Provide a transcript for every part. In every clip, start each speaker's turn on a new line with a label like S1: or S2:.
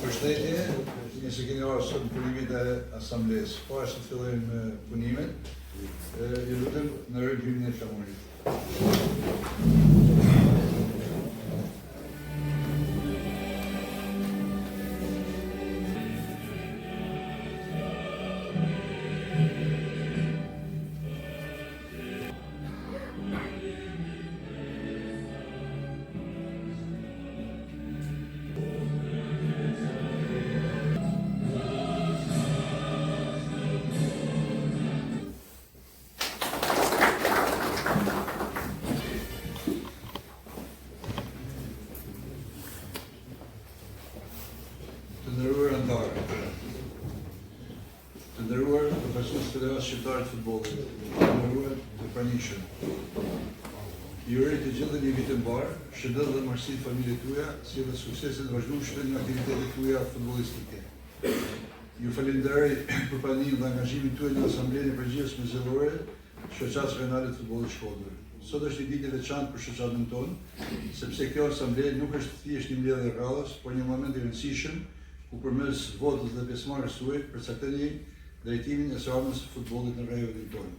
S1: Përshëndetje, nëse keni ardhur në punimin e asamblesë. Para se të fillojmë punimin, ju lutem në rregjimin e flamurit. Të nderuar anëtarë, të nderuar përfaqësues të Federatës Shqiptare të Futbollit, të nderuar të pranishëm. Ju uroj të gjithë një vit të mbar, shëndet dhe mërësi të familjes tuaja, si dhe suksese të vazhdueshme në aktivitetet tuaja futbollistike. Ju falenderoj për pranimin dhe angazhimin tuaj në Asamblenë e Përgjithshme Zellore, shoqatës renale të futbollit Shkodër. Sot është një ditë e veçantë për shoqatën tonë, sepse kjo asamble nuk është thjesht një mbledhje rradhës, por një moment i rëndësishëm ku përmes votës dhe pjesëmarrjes suaj përcaktoni drejtimin e së futbollit në rajonin tonë.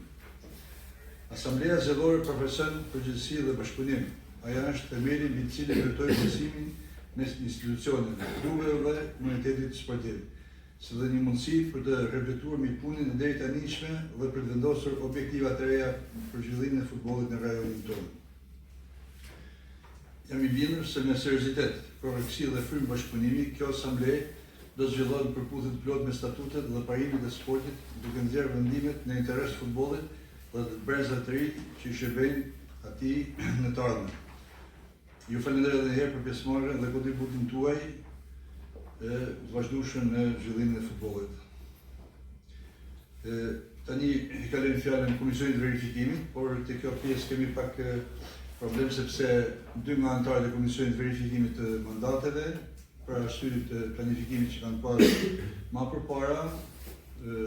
S1: Asambleja Zellore përfaqëson përgjegjësi dhe bashkëpunim. Ajo është themeli mbi të cilin ndërtojmë besimin mes institucioneve, klubeve dhe komunitetit sportiv, si dhe një mundësi për të reflektuar mbi punën e deri tanishme dhe për të vendosur objektiva të reja për zhvillimin e futbollit në rajonin tonë. Jam i bindur se me seriozitet, korrektësi dhe frymë bashkëpunimi, kjo asamble do të zhvillohet në përputhje të plotë me statutet dhe parimet e sportit, duke nxjerrë vendimet në interes të futbollit dhe të brezat të ri që i shërbejnë atij në të ardhmen. Ju falenderoj edhe një herë për pjesëmarrjen dhe kontributin tuaj të vazhdueshëm në zhvillimin e futbollit. Tani i kalojmë fjalën Komisionit të Verifikimit, por te kjo pjesë kemi pak problem sepse dy nga anëtarët e Komisionit të Verifikimit të mandateve, për arsye të planifikimit që kanë pasur më përpara,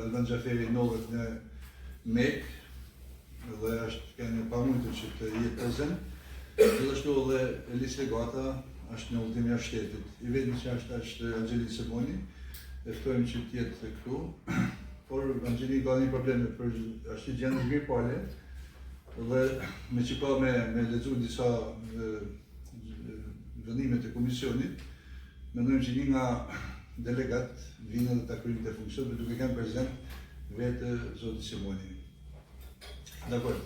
S1: Alban Xhaferi ndodhet në Mek dhe është kanë pamundur që të jetë prezant. Gjithashtu edhe Elis Legata është në udhëtim jashtë shtetit. I vetmi që është Angeli Semoni, e ftojmë që të jetë këtu, por Angeli ka një problem për është gjendje mirë pale dhe me që pa me lexuar disa vendimet e komisionit, mendojmë që një nga delegat vinë dhe ta kryejnë të funksionet duke qenë prezant vetë zoti Semoni. Dakor.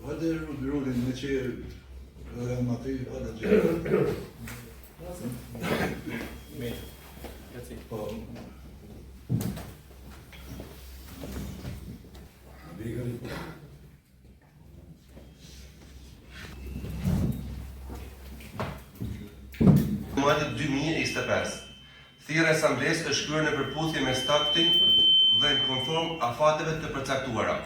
S1: Hajde rulin me që edhe në atri, hajde gjithë. Po.
S2: Muajit 2025. Thirrja e asamblesë është kryer në përputhje me statutin dhe në konform afateve të përcaktuara.